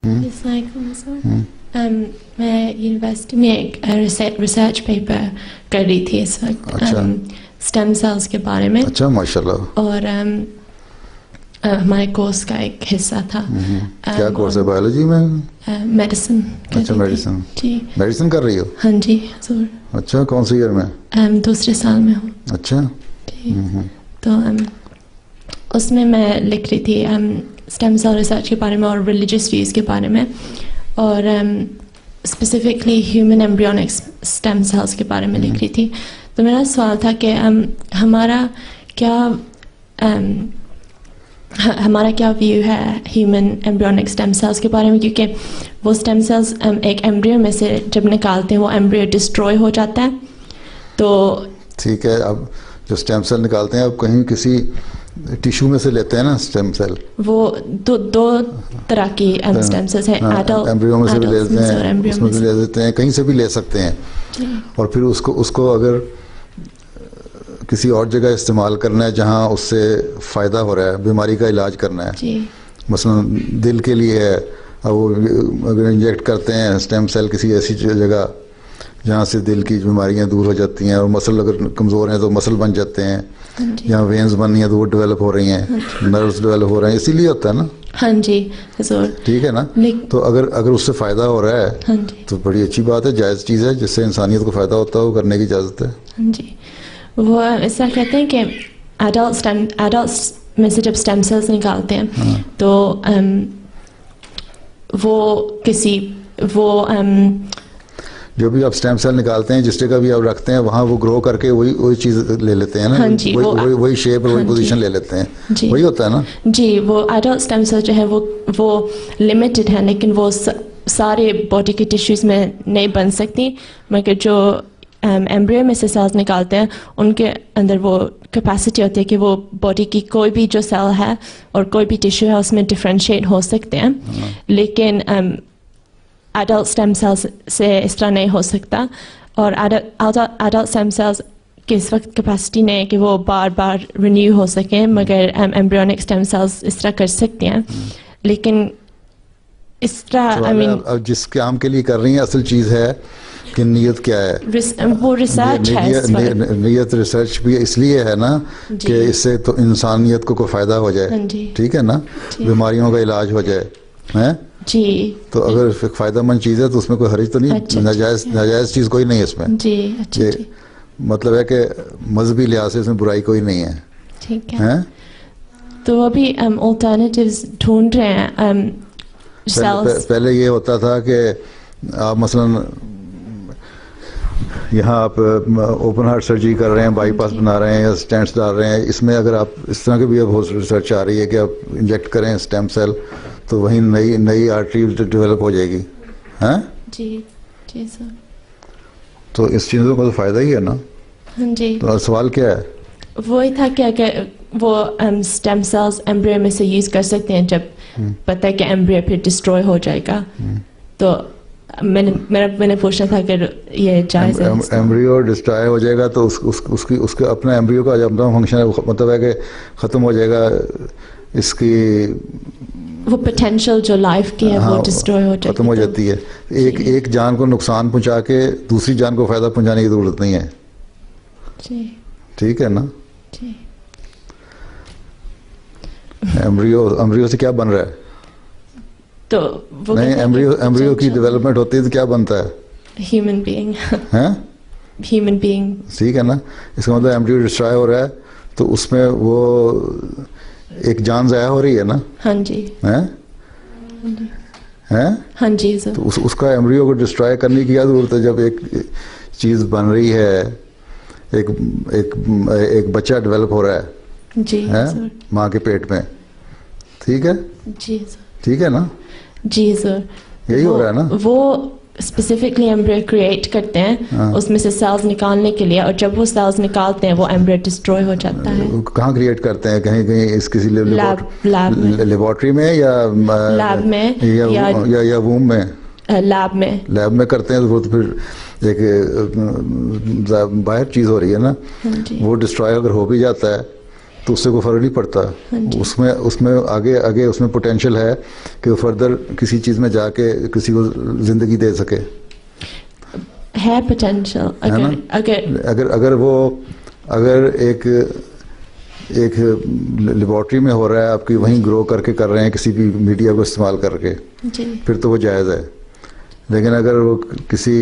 السلام علیکم. میں یونیورسٹی میں ایک ریسرچ پیپر کر رہی تھی اس وقت اسٹیم سیلز کے بارے میں. اچھا ماشاء اللہ. اور ہمارے کورس کا ایک حصہ تھا. کیا کورس ہے؟ بایولوجی میں؟ میڈیسن. اچھا میڈیسن. جی میڈیسن کر رہی ہو؟ ہاں جی ضرور. اچھا کون سی ایئر میں؟ دوسرے سال میں ہوں. اچھا جی. تو اس میں لکھ رہی تھی اسٹیم سیل ریسرچ کے بارے میں اور ریلیجیس ویوز کے بارے میں، اور specifically human embryonic stem cells کے بارے میں لکھ رہی تھی. تو میرا سوال تھا کہ ہمارا کیا ویو ہے ہیومن ایمبریونک اسٹیم سیلز کے بارے میں، کیونکہ وہ اسٹیم سیلز ایک ایمبریو میں سے جب نکالتے ہیں وہ ایمبریو ڈسٹروائے ہو جاتا ہے. تو ٹھیک ہے، اب جو اسٹیم سیل نکالتے ہیں اب کہیں کسی ٹیشو میں سے لیتے ہیں نا اسٹیم سیل، وہ دو طرح کی اسٹیم سیلز ہیں. ایمبریو میں سے بھی لیتے ہیں، اس میں بھی لے لیتے ہیں، کہیں سے بھی لے سکتے ہیں. اور پھر اس کو اگر کسی اور جگہ استعمال کرنا ہے جہاں اس سے فائدہ ہو رہا ہے، بیماری کا علاج کرنا ہے، مثلا دل کے لیے ہے، اب وہ اگر انجیکٹ کرتے ہیں اسٹیم سیل کسی ایسی جگہ جہاں سے دل کی بیماریاں دور ہو جاتی ہیں، اور مسل اگر کمزور ہیں تو مسل بن جاتے ہیں، جہاں وینز بننی ہیں تو وہ ڈیولپ ہو رہی ہیں، نروز ڈیولپ ہو رہے ہیں، اسی لیے ہوتا ہے نا. ہاں جی ضرور. ٹھیک ہے نا. تو اگر اس سے فائدہ ہو رہا ہے تو بڑی اچھی بات ہے، جائز چیز ہے، جس سے انسانیت کو فائدہ ہوتا ہے وہ کرنے کی اجازت ہے. ہاں جی. وہ ایسا کہتے ہیں کہ ایڈلٹس میں سے جب اسٹیم سیلز نکالتے ہیں تو جو بھی آپ اسٹیم سیل نکالتے ہیں جس جگہ بھی آپ رکھتے ہیں وہاں وہ گرو کر کے وہی چیز لے لیتے ہیں نا، وہی شیپ اور وہی پوزیشن لے لیتے ہیں. وہی ہوتا ہے نا. جی وہ ایڈلٹ اسٹیم سیل جو ہے وہ لمیٹڈ ہیں، لیکن وہ سارے باڈی کے ٹیشوز میں نہیں بن سکتی، مگر جو ایمبریو میں سے سیلز نکالتے ہیں ان کے اندر وہ کیپیسٹی ہوتی ہے کہ وہ باڈی کی کوئی بھی جو سیل ہے اور کوئی بھی ٹیشو ہے اس میں ڈفرینشیٹ ہو سکتے ہیں. لیکن ایڈلٹ اسٹیم سیلز سے اس طرح نہیں ہو سکتا، اور ایڈلٹ اسٹیم سیلز کی اس وقت کیپیسٹی نہیں ہے کہ وہ بار بار رینیو ہو سکیں، مگر ایمبریونک اسٹیم سیلز اس طرح کر سکتے ہیں. لیکن اس طرح جس کام کے لیے کر رہی ہیں اصل چیز ہے کہ نیت کیا ہے. وہ ریسرچ ہے. نیت ریسرچ بھی اس لیے ہے نا کہ اس سے تو انسانیت کو کوئی فائدہ ہو جائے. ٹھیک ہے نا، بیماریوں کا علاج ہو جائے. جی تو اگر فائدہ مند چیز ہے تو اس میں کوئی حرج تو نہیں، ناجائز چیز کوئی نہیں ہے اس میں. جی مطلب ہے کہ مذہبی لحاظ سے اس میں برائی کوئی نہیں ہے. ٹھیک ہے. تو وہ بھی آلٹرنیٹیوز ڈھونڈ رہے ہیں. پہلے یہ ہوتا تھا کہ آپ مثلا یہاں آپ اوپن ہارٹ سرجری کر رہے ہیں، بائی پاس بنا رہے ہیں یا اسٹینٹس ڈال رہے ہیں، اس میں اگر آپ اس طرح کی بھی اب ریسرچ آ رہی ہے کہ آپ انجیکٹ کریں اسٹیم سیل تو وہیں نئی آرٹری ڈیولپ ہو جائے گی. ہاں جی سر. تو اس چیزوں کا تو فائدہ ہی ہے نا. جی. تو سوال کیا ہے؟ وہی تھا کہ اگر وہ اسٹیم سیلز ایمبریو میں سے یوز کر سکتے ہیں جب پتہ ہے کہ ایمبریو پھر ڈسٹروائے ہو جائے گا، تو میں نے پوچھنا تھا کہ یہ جائز ہے. ایمبریو ڈسٹرائے ہو جائے گا تو اس کے اپنا ایمبریو کا جب فنکشن ہے مطلب ہے کہ ختم ہو جائے گا، اس کی وہ پوٹینشیل جو لائف کی ہے وہ ڈسٹروائے ہو ختم ہو جاتی ہے. ایک جان کو نقصان پہنچا کے دوسری جان کو فائدہ پہنچانے کی ضرورت نہیں ہے. ٹھیک ہے نا. ایمبریو سے کیا بن رہا ہے؟ تو نہیں، ایمبریو کی ڈیولپمنٹ ہوتی ہے تو کیا بنتا ہے؟ Human being. ٹھیک ہے نا. اس کا مطلب ایمبریو ڈسٹرائے ہو رہا ہے تو اس میں وہ ایک جان ضائع ہو رہی ہے نا. ہاں جی. ہاں جی. تو اس کا ایمبریو کو ڈسٹرائے کرنے کی کیا ضرورت ہے جب ایک چیز بن رہی ہے، ایک بچہ ڈیولپ ہو رہا ہے جی ماں کے پیٹ میں. ٹھیک ہے. جی ٹھیک ہے نا. جی سر. یہی ہو رہا ہے نا. وہ اسپیسیفکلی ایمبریو کریٹ کرتے ہیں اس میں سے سیلز نکالنے کے لیے، اور جب وہ سیلز نکالتے ہیں وہ ایمبریو ڈسٹروائے ہو جاتا ہے. کہاں کریٹ کرتے ہیں؟ کہیں اس کسی لیبارٹری میں یا لیب میں یا ووم میں؟ لیب میں کرتے ہیں تو وہ پھر ایک باہر چیز ہو رہی ہے نا. وہ ڈسٹرائے اگر ہو بھی جاتا ہے تو اس سے کوئی فرق نہیں پڑتا. اس میں آگے اس میں پوٹینشیل ہے کہ وہ فردر کسی چیز میں جا کے کسی کو زندگی دے سکے. ہے پوٹینشیل. اگر ایک لیبارٹری میں ہو رہا ہے, آپ کی وہیں گرو کر کے کر رہے ہیں کسی بھی میڈیا کو استعمال کر کے, پھر تو وہ جائز ہے. لیکن اگر وہ کسی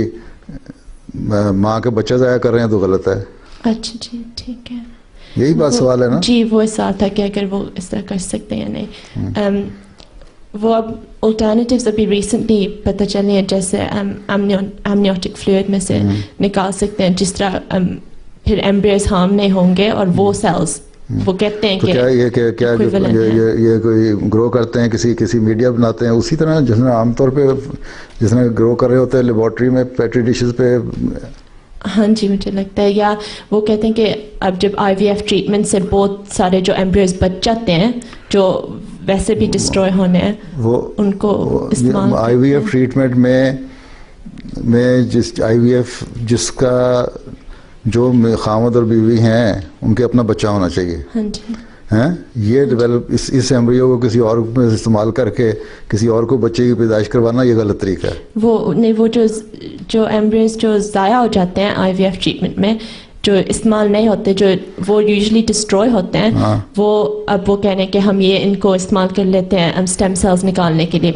ماں کے بچہ ضائع کر رہے ہیں تو غلط ہے. اچھا جی ٹھیک ہے. یہی بات سوال ہے نا. جی وہ سوال تھا کہ اگر وہ اس طرح کر سکتے ہیں یا نہیں. وہ اب الٹرنیٹیوز ابھی ریسنٹلی پتہ چلی ہیں, جیسے امنیوٹک فلوئڈ میں سے نکال سکتے ہیں, جس طرح پھر ایمبریوز ہارم نہیں ہوں گے, اور وہ سیلز وہ کہتے ہیں کہ کیا یہ کوئی گرو کرتے ہیں کسی میڈیا بناتے ہیں اسی طرح جس میں عام طور پہ جس میں گرو کر رہے ہوتے ہیں لیبارٹری میں پیٹری ڈشز پہ. ہاں جی مجھے لگتا ہے. یا وہ کہتے ہیں کہ اب جب آئی وی ایف ٹریٹمنٹ سے بہت سارے جو ایمبریوز بچ جاتے ہیں جو ویسے بھی ڈسٹروائے ہونے ہیں, وہ ان کو استعمال آئی وی ایف ٹریٹمنٹ میں جس کا جو خامد اور بیوی ہیں ان کے اپنا بچہ ہونا چاہیے. ہاں جی. یہ ڈیولپ اس ایمبریو کو کسی اور میں استعمال کر کے کسی اور کو بچے کی پیدائش کروانا یہ غلط طریقہ ہے. وہ جو ایمبریوز جو ضائع ہو جاتے ہیں آئی وی ایف ٹریٹمنٹ میں, جو استعمال نہیں ہوتے, جو وہ یوزلی ڈسٹروائے ہوتے ہیں, وہ اب وہ کہنے کہ ہم یہ ان کو استعمال کر لیتے ہیں اسٹیم سیلز نکالنے کے لیے,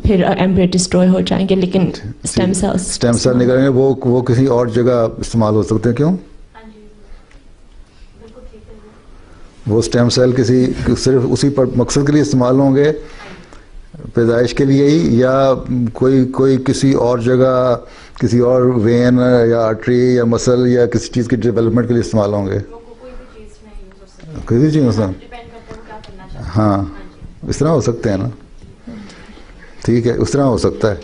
پھر ایمبریو ڈسٹروائے ہو جائیں گے. لیکن اسٹیم سیل نکالیں گے وہ کسی اور جگہ استعمال ہو سکتے ہیں. کیوں؟ وہ اسٹیم سیل صرف اسی مقصد کے لیے استعمال ہوں گے, پیدائش کے لیے ہی, یا کوئی کسی اور جگہ کسی اور وین یا آرٹری یا مسل یا کسی چیز کی ڈیولپمنٹ کے لیے استعمال ہوں گے. کوئی بھی چیز مثلا ہاں اس طرح ہو سکتے ہیں نا. ٹھیک ہے, اس طرح ہو سکتا ہے.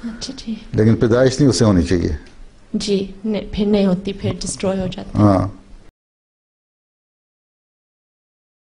اچھا جی. لیکن پیدائش نہیں اس سے ہونی چاہیے. جی پھر نہیں ہوتی, پھر ڈسٹروائے ہو جاتی ہے. ہاں